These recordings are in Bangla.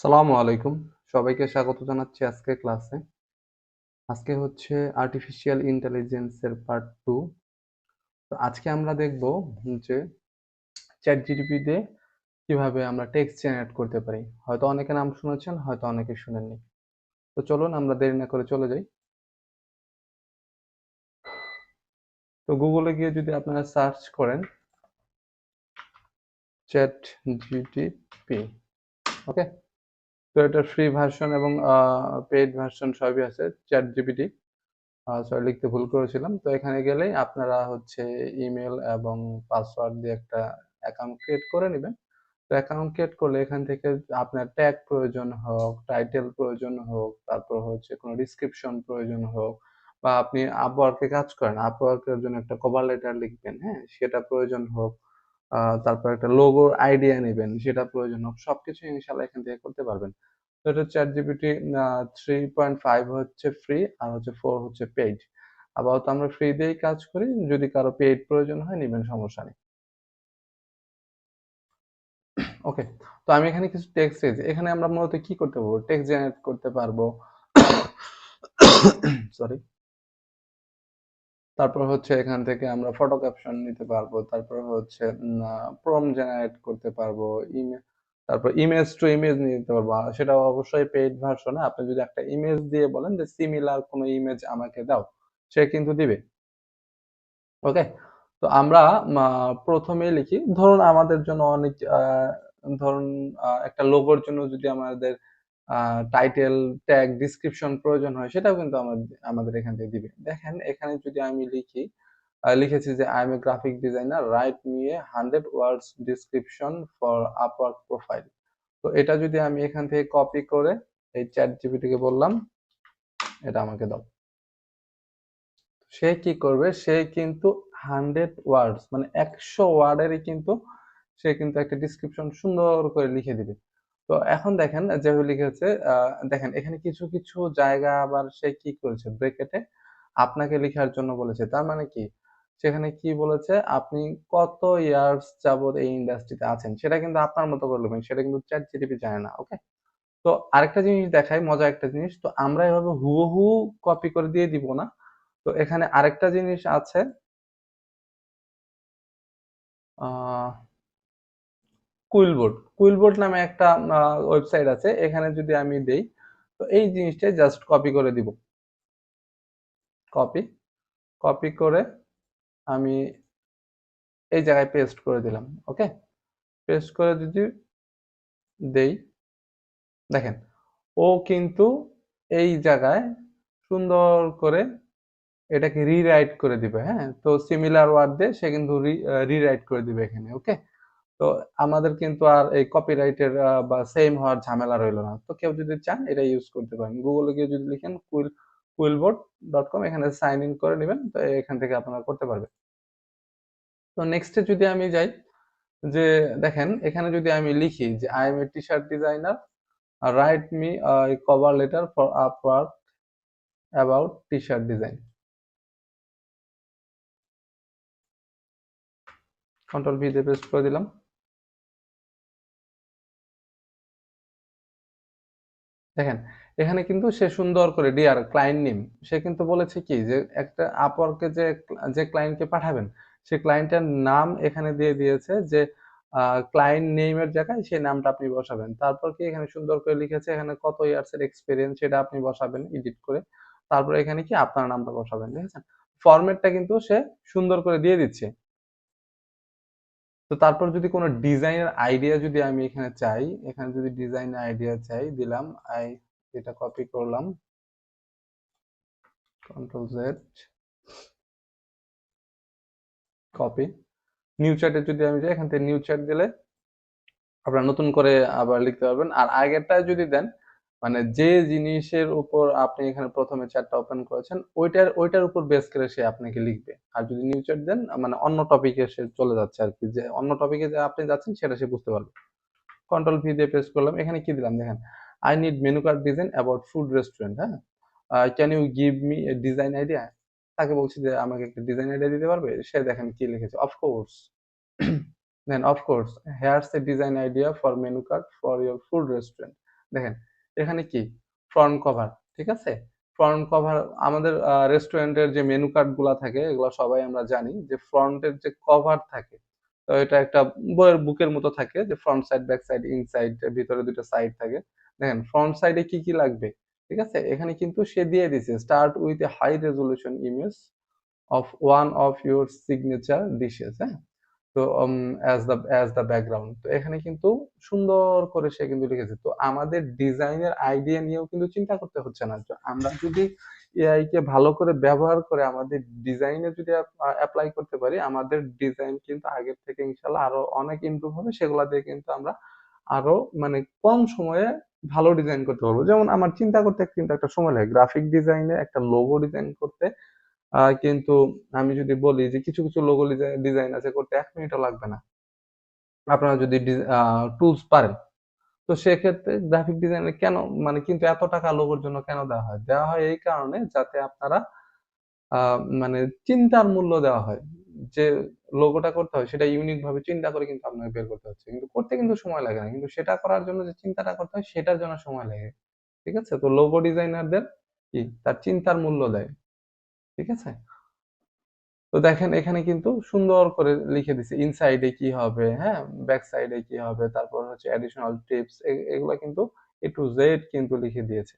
সালামু আলাইকুম। সবাইকে স্বাগত জানাচ্ছি আজকের ক্লাসে। আজকে হচ্ছে আর্টিফিশিয়াল ইন্টেলিজেন্স এর পার্ট 2। তো আজকে আমরা দেখব যে ChatGPT দিয়ে কিভাবে আমরা টেক্সট জেনারেট করতে পারি। হয়তো অনেকে নাম শুনেছেন, হয়তো অনেকে শুনেননি। তো চলুন আমরা দেরি না করে চলে যাই। তো গুগলে গিয়ে যদি আপনারা সার্চ করেন ChatGPT, ওকে? তো এটার ফ্রি ভার্সন এবং পেইড ভার্সন সবই আছে ChatGPT। সরি, লিখতে ভুল করেছিলাম। তো এখানে গেলেই আপনারা হচ্ছে ইমেল এবং পাসওয়ার্ড দিয়ে একটা অ্যাকাউন্ট ক্রিয়েট করে নেবেন। তো অ্যাকাউন্ট ক্রিয়েট করলে এখান থেকে আপনার ট্যাগ প্রয়োজন হোক, টাইটেল প্রয়োজন হোক, তারপর হচ্ছে কোনো ডিসক্রিপশন প্রয়োজন হোক, বা আপনি আপওয়ার্কে কাজ করেন, আপওয়ার্কের জন্য একটা কভার লেটার লিখবেন, হ্যাঁ? সেটা প্রয়োজন হোক। তারপর একটা লোগোর আইডিয়া নেবেন, সেটা প্রয়োজন হোক। সবকিছু ইনশাআল্লাহ এখান থেকে করতে পারবেন। তো এটা ChatGPT 3.5 হচ্ছে ফ্রি, আর হচ্ছে 4 হচ্ছে পেইড। আপাতত আমরা ফ্রি দিয়েই কাজ করি। যদি কারো পেইড প্রয়োজন হয় নিবেন, সমস্যা নেই। ওকে। তো আমি এখানে কিছু টেক্সট দিয়েছি। এখানে আমরা মূলত কি করতে পারবো? টেক্সট জেনারেট করতে পারবো। সরি। তারপর হচ্ছে এখান থেকে আমরা ফটো ক্যাপশন নিতে পারবো। তারপর হচ্ছে প্রম্পট জেনারেট করতে পারবো। তারপর ইমেজ টু ইমেজ নিতে পারবো। সেটা অবশ্যই পেইড ভার্সনে। আপনি যদি একটা ইমেজ দিয়ে বলেন যে সিমিলার কোনো ইমেজ আমাকে দাও, সে কিন্তু দিবে। ওকে। তো আমরা প্রথমেই লিখি, ধরুন আমাদের জন্য অনেক ধরুন একটা লোগোর জন্য যদি আমাদের টাইটেল, ট্যাগ, ডিসক্রিপশন প্রয়োজন হয়, সেটাও কিন্তু আমাদের এখান থেকে দিবে। দেখেন এখানে যদি আমি লিখি, লিখেছি যে I M A graphic designer, write me a 100 words description for Upwork profile. তো এটা যদি আমি এখান থেকে কপি করে এই চ্যাট জিপিটিকে বললাম এটা আমাকে দাও, সে কি করবে? সে কিন্তু 100 ওয়ার্ডস মানে 100 ওয়ার্ডেরই কিন্তু সে কিন্তু একটা ডিসক্রিপশন সুন্দর করে লিখে দিবে। তো এখন দেখেন যেভাবে লিখেছে, দেখেন এখানে কিছু কিছু জায়গা আবার সে কি করেছে, ব্রেকেটে আপনাকে লেখার জন্য বলেছে। তার মানে কি, সেখানে কি বলেছে, আপনি কত ইয়ার্স যাবত এই ইন্ডাস্ট্রিতে আছেন সেটা কিন্তু আপনার মতো করে লিখবেন, সেটা কিন্তু চ্যাট জিটিপি জানে না। ওকে। তো আরেকটা জিনিস দেখাই, মজা একটা জিনিস। তো আমরা এভাবে হুবহু কপি করে দিয়ে দিব না। তো এখানে আরেকটা জিনিস আছে, আহ কুইলবোর্ড। কুইলবোর্ড নামে একটা ওয়েবসাইট আছে, এখানে যদি আমি দেই, তো এই জিনিসটাই জাস্ট কপি করে দিব। কপি কপি করে আমি এই জায়গায় পেস্ট করে দিলাম। ওকে। পেস্ট করে যদি দেই, দেখেন ও কিন্তু এই জায়গায় সুন্দর করে এটাকে রিরাইট করে দিবে। হ্যাঁ, তো সিমিলার ওয়ার্ড দিয়ে সে কিন্তু রিরাইট করে দিবে এখানে। ওকে। তো আমাদের কিন্তু আর এই কপিরাইটের বা সেম হওয়ার ঝামেলা রইলো না। তো কেউ যদি চান এটা ইউজ করতে পারেন। গুগলে গিয়ে যদি লিখেন quillboard.com, এখানে সাইন ইন করে নেবেন। তো এখান থেকে আপনারা করতে পারবেন। তো নেক্সটে যদি আমি যাই, যে দেখেন এখানে যদি আমি লিখি যে I M A T shirt designer, write me cover letter for Upwork about T shirt design, control V দিয়ে পেস্ট করে দিলাম। দেখেন এখানে কিন্তু সে সুন্দর করে ডিয়ার ক্লায়েন্ট নেম, সে কিন্তু বলেছে কি যে একটা আপওয়ার্কে যে যে ক্লায়েন্টকে পাঠাবেন, সে ক্লায়েন্টের নাম এখানে দিয়ে দিয়েছে, যে ক্লায়েন্ট নেমের জায়গায় সেই নামটা আপনি বসাবেন। তারপর কি এখানে সুন্দর করে লিখেছে এখানে কত ইয়ার্স এর এক্সপিরিয়েন্স সেটা আপনি বসাবেন এডিট করে। তারপর এখানে কি আপনার নামটা বসাবেন, ঠিক আছে? ফরম্যাটটা কিন্তু সে সুন্দর করে দিয়ে দিচ্ছে। তো তারপর যদি কোনো ডিজাইনের আইডিয়া যদি আমি এখানে চাই, এখানে যদি ডিজাইন আইডিয়া চাই, দিলাম এটা কপি করলাম, কন্ট্রোল জেড, কপি। নিউ চ্যাটে যদি আমি যাই, এখান থেকে নিউ চ্যাট দিলে আপনারা নতুন করে আবার লিখতে পারবেন। আর আগেরটায় যদি দেন, মানে যে জিনিসের উপর আপনি এখানে প্রথমে চ্যাটটা ওপেন করেছেন ওইটার উপর বেস করে সে আপনাকে লিখবে। আর যদি নিউ চ্যাট দেন, মানে অন্য টপিকে সে চলে যাচ্ছে আর কি, যে অন্য টপিকে যে আপনি যাচ্ছেন সেটা সে বুঝতে পারবে। কন্ট্রোল ভি দিয়ে পেস্ট করলাম। এখানে কি দিলাম দেখেন, I need menu card design about food restaurant. হ্যাঁ, can you give me a design idea. তাকে বলছি যে আমাকে একটা ডিজাইন আইডিয়া দিতে পারবে। সে দেখেন কি লিখেছে, of course. Then of course, here's a design idea for menu card for your food restaurant. দেখেন এখানে কি ফ্রন্ট কভার, ঠিক আছে? ফ্রন্ট কভার আমাদের রেস্টুরেন্টের যে মেনু কার্ড গুলা থাকে এগুলো সবাই আমরা জানি যে ফ্রন্টের যে কভার থাকে, তো এটা একটা বইয়ের বুকের মতো থাকে যে front side back side inside ভিতরে দুটো সাইড থাকে। দেখেন ফ্রন্ট সাইডে কি কি লাগবে, ঠিক আছে? এখানে কিন্তু সে দিয়ে দিছে start with a high resolution image of one of your signature dishes, হ্যাঁ? তো অ্যাজ দ্য ব্যাকগ্রাউন্ড, তো এখানে কিন্তু সুন্দর করে সে কিন্তু লিখেছে। তো আমাদের ডিজাইনের আইডিয়া নিয়েও কিন্তু চিন্তা করতে হচ্ছে না। তো আমরা যদি এআই কে ভালো করে ব্যবহার করে আমাদের ডিজাইনে যদি অ্যাপ্লাই করতে পারি, আমাদের ডিজাইন কিন্তু আগের থেকে ইনশাল্লাহ আরো অনেক ইমপ্রুভ হবে। সেগুলা দিয়ে কিন্তু আমরা আরো মানে কম সময়ে ভালো ডিজাইন করতে পারবো। যেমন আমার চিন্তা করতে কিন্তু একটা সময় লাগে গ্রাফিক ডিজাইনে একটা লোগো ডিজাইন করতে। কিন্তু আমি যদি বলি যে কিছু কিছু লোগো ডিজাইন আছে করতে 1 মিনিটও লাগবে না, আপনারা যদি টুলস পারেন। তো সেক্ষেত্রে গ্রাফিক ডিজাইনের কেন মানে কিন্তু এত টাকা লোগোর জন্য কেন দেওয়া হয়? দেওয়া হয় এই কারণে যাতে আপনারা মানে চিন্তার মূল্য দেওয়া হয়। যে লোগোটা করতে হয় সেটা ইউনিক ভাবে চিন্তা করে কিন্তু আপনাকে বের করতে হচ্ছে। কিন্তু করতে কিন্তু সময় লাগে না। কিন্তু সেটা করার জন্য যে চিন্তাটা করতে হয় সেটার জন্য সময় লাগে। ঠিক আছে? তো লোগো ডিজাইনারদের কি তার চিন্তার মূল্য দেয়। ঠিক আছে? তো দেখেন এখানে কিন্তু সুন্দর করে লিখে দিছে ইনসাইডে কি হবে, হ্যাঁ? ব্যাক সাইডে কি হবে, তারপর হচ্ছে অ্যাডিশনাল টিপস এগুলা কিন্তু A to Z কিন্তু লিখে দিয়েছে।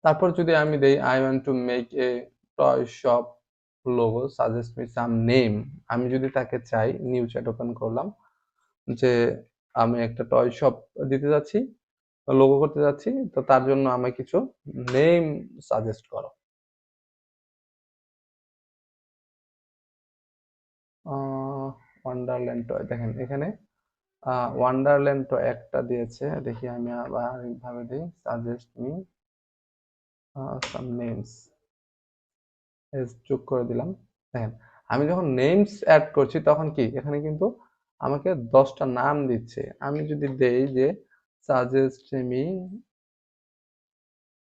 তারপর যদি আমি দেই I want to make a toy shop logo, suggest me some name, আমি যদি তাকে চাই নিউ চ্যাট ওপেন করলাম যে আমি একটা টয় শপ দিতে যাচ্ছি, লোগো করতে যাচ্ছি, তো তার জন্য আমায় কিছু নেম সাজেস্ট করো। ওয়ান্ডারল্যান্ড টয়, দেখেন এখানে ওয়ান্ডারল্যান্ড তো একটা দিয়েছে, দেখি আমি আবার আরেকভাবে দিই সাজেস্ট মি সাম নেমস, যোগ করে দিলাম। দেখেন আমি যখন নেমস অ্যাড করছি তখন কি এখানে কিন্তু আমাকে 10টা নাম দিচ্ছে। আমি যদি দেই যে সাজেস্ট মি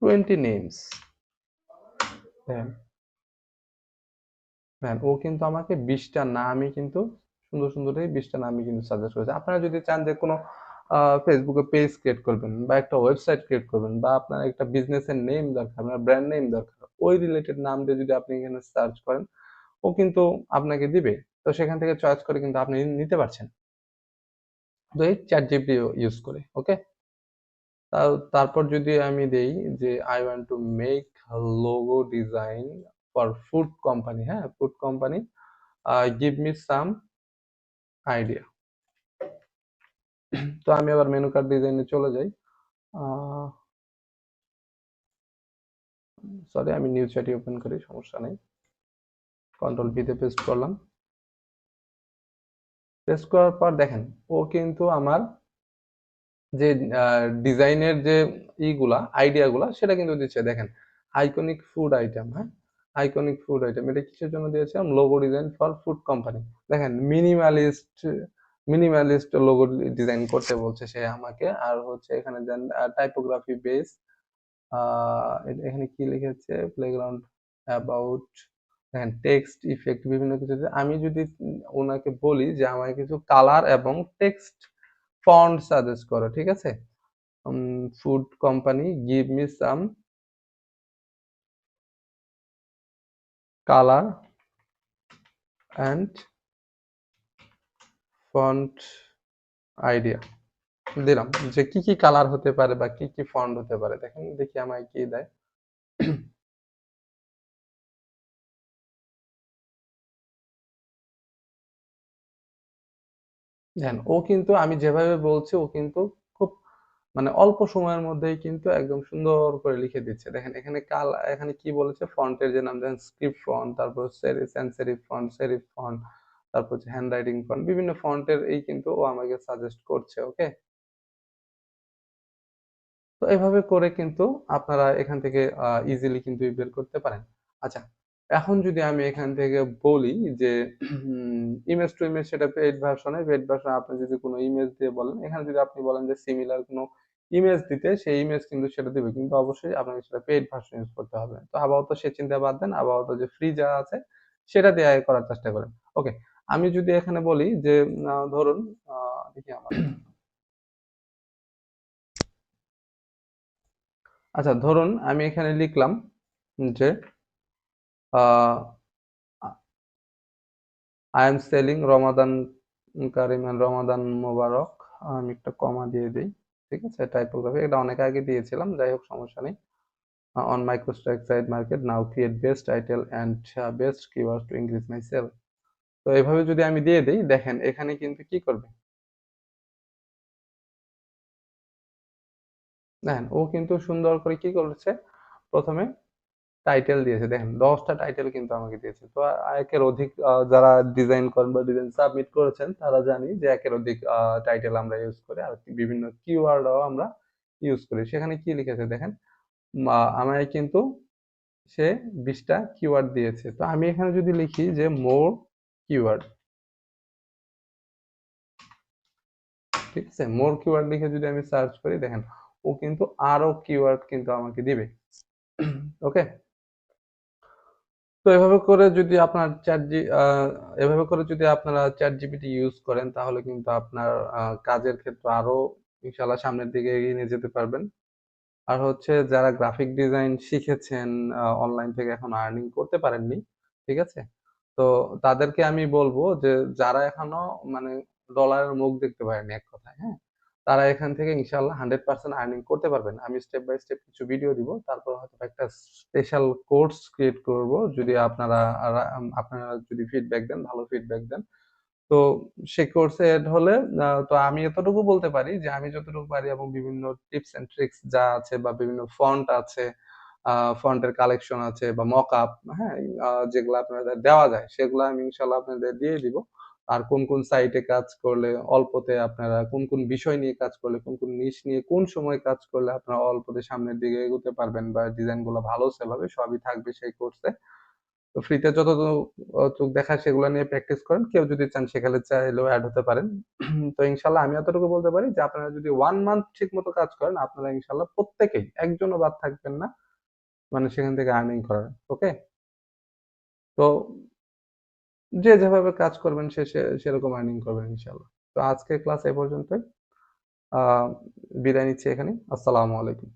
20 নেমস, দেখেন দেখেন ও কিন্তু আমাকে 20টা নামই কিন্তু সুন্দর সুন্দর এই 20টা নামই কিন্তু সাজেস্ট করেছে। আপনারা যদি চান যে কোনো ফেসবুকে পেজ ক্রিয়েট করবেন বা একটা ওয়েবসাইট ক্রিয়েট করবেন বা আপনার একটা বিজনেসের নেম দরকার, আপনার ব্র্যান্ড নেম দরকার, ওই রিলেটেড নাম দিয়ে যদি আপনি এখানে সার্চ করেন ও কিন্তু আপনাকে দিবে। তো সেখান থেকে চয়েস করে কিন্তু আপনি নিতে পারছেন, তো এই চ্যাট জিপিটি ইউজ করে। ওকে, তারপর যদি আমি দেই যে I want to make logo design for food company, হ্যাঁ food company, give me some idea. তো আমি আবার মেনু কার্ড ডিজাইনে চলে যাই। সরি আমি নিউ চ্যাটই ওপেন করি, সমস্যা নেই। কন্ট্রোল ভিতে পেস্ট করলাম। পেস্ট করার পর দেখেন ও কিন্তু আমার যে ডিজাইনের যে ইগুলা আইডিয়াগুলা সেটা কিন্তু দিচ্ছে। দেখেন আইকনিক ফুড আইটেম, হ্যাঁ আইকনিক ফুড আইটেম, এটা কিসের জন্য দিয়েছিলাম? Logo design for food company. দেখেন মিনিমালিস্ট লোগো ডিজাইন করতে বলছে সে আমাকে। আর হচ্ছে এখানে দেন টাইপোগ্রাফি বেস, এখানে কি লিখেছে প্লেগ্রাউন্ড অ্যাবাউট, দেখেন টেক্সট ইফেক্ট বিভিন্ন কিছু। আমি যদি ওনাকে বলি যে আমাকে কিছু কালার এবং টেক্সট ফন্ট সাজেস্ট করো, ঠিক আছে? Food company give me some colour and font idea, দিলাম যে কি কি কালার হতে পারে বা কি কি ফন্ট হতে পারে। দেখেন দেখি আমায় কি দেয়। দেখেন ও কিন্তু আমি যেভাবে বলছি ও কিন্তু খুব মানে অল্প সময়ের মধ্যেই কিন্তু একদম সুন্দর করে লিখে দিচ্ছে। দেখেন এখানে এখানে কি বলেছে ফন্টের যে নাম, দেখেন স্ক্রিপ্ট ফন্ট, তারপর sans serif font, serif font, তারপর হচ্ছে হ্যান্ড রাইটিং ফন্ট, বিভিন্ন ফন্টের এই কিন্তু ও আমাকে সাজেস্ট করছে। ওকে, তো এভাবে করে কিন্তু আপনারা এখান থেকে ইজিলি কিন্তু বের করতে পারেন। আচ্ছা, এখন যদি আমি এখান থেকে বলি যে ইমেজ টু ইমেজ, সেটা পেইড ভার্সনে, পেইড ভার্সনে আপনি যদি কোনো ইমেজ দিয়ে বলেন, এখানে যদি আপনি বলেন যে সিমিলার কোনো ইমেজ দিতে, সেই ইমেজ কিন্তু সেটা দিবে, কিন্তু অবশ্যই আপনাকে সেটা পেইড ভার্সন ইউজ করতে হবে। তো আপাতত সে চিন্তা বাদ দেন, আপাতত যে ফ্রি যা আছে সেটা দিয়ে করার চেষ্টা করেন। ওকে, আমি যদি এখানে বলি যে ধরুন দেখি আমার আচ্ছা, ধরুন আমি এখানে লিখলাম যে I am selling Ramadan Karim and রমাদান মোবারক। আমি একটা কমা দিয়ে দিই। ঠিক আছে, টাইপোগ্রাফি এটা অনেক আগে দিয়েছিলাম, যাই হোক সমস্যা নেই। On microstock site market now create best title and best keyword to increase my sale. তো এভাবে যদি আমি দিয়ে দিই, দেখেন এখানে কিন্তু কি করবে, দেখেন ও কিন্তু সুন্দর করে কি করেছে, প্রথমে টাইটেল দিয়েছে। দেখেন 10টা টাইটেল কিন্তু আমাকে দিয়েছে। তো একের অধিক যারা ডিজাইন করেন বা ডিজাইন সাবমিট করেছেন তারা জানি যে একের অধিক টাইটেল আমরা ইউজ করি, আর বিভিন্ন কিওয়ার্ডও আমরা ইউজ করি। সেখানে কি লিখেছে দেখেন, আমায় কিন্তু সে 20টা কিওয়ার্ড দিয়েছে। তো আমি এখানে যদি লিখি যে মোর কিওয়ার্ড, ঠিক আছে, মোর কিওয়ার্ড লিখে যদি আমি সার্চ করি, দেখেন ও কিন্তু আরো কিওয়ার্ড কিন্তু আমাকে দিবে। ওকে, তো এভাবে করে যদি আপনারা চ্যাট জিপিটি ইউজ করেন, তাহলে কিন্তু আপনার কাজের ক্ষেত্রে আরো ইনশাল্লাহ সামনের দিকে এগিয়ে নিয়ে যেতে পারবেন। আর হচ্ছে যারা গ্রাফিক ডিজাইন শিখেছেন অনলাইন থেকে, এখন আর্নিং করতে পারেননি, ঠিক আছে, তো তাদেরকে আমি বলবো যে যারা এখনো মানে ডলারের মুখ দেখতে পারেনি এক কথায়, হ্যাঁ, তারা এখান থেকে ইনশাল্লাহ 100% আর্নিং করতে পারবেন। আমি স্টেপ বাই স্টেপ কিছু ভিডিও দিব, তারপর হয়তো একটা স্পেশাল কোর্স ক্রিয়েট করব, যদি আপনারা যদি ফিডব্যাক দেন, ভালো ফিডব্যাক দেন, তো সেই কোর্সে এড হলে তো আমি এতটুকু বলতে পারি যে আমি যতটুকু পারি, এবং বিভিন্ন টিপস এন্ড ট্রিক্স যা আছে বা বিভিন্ন ফন্ট আছে, ফন্টের কালেকশন আছে বা মক আপ, হ্যাঁ, যেগুলো আপনাদের দেওয়া যায় সেগুলো আমি ইনশাল্লাহ আপনাদের দিয়ে দিব। আর কোন কোন সাইটে কাজ করলে অল্পতে, আপনারা কোন কোন বিষয় নিয়ে কাজ করলে, কোন কোন নিশ নিয়ে কোন সময় কাজ করলে আপনারা অল্পতে সামনের দিকে এগোতে পারবেন বা ডিজাইন গুলো ভালো সেল হবে, সবই থাকবে সেই কোর্সে। তো ফ্রিতে যত চোখ দেখা সেগুলো নিয়ে প্র্যাকটিস করেন। কেউ যদি চান সেখানে চাইলেও অ্যাড হতে পারেন। তো ইনশাল্লাহ আমি এতটুকু বলতে পারি যে আপনারা যদি 1 মান্থ ঠিক মতো কাজ করেন, আপনারা ইনশাল্লাহ প্রত্যেকেই, একজনও বাদ থাকবেন না, মানে সেখান থেকে আর্নিং করার। ওকে, তো যে যেভাবে কাজ করবেন সেরকম আর্নিং করবেন ইনশাল্লাহ। তো আজকের ক্লাস এ পর্যন্তই। আহ বিদায় নিচ্ছি এখানে। আসসালামু আলাইকুম।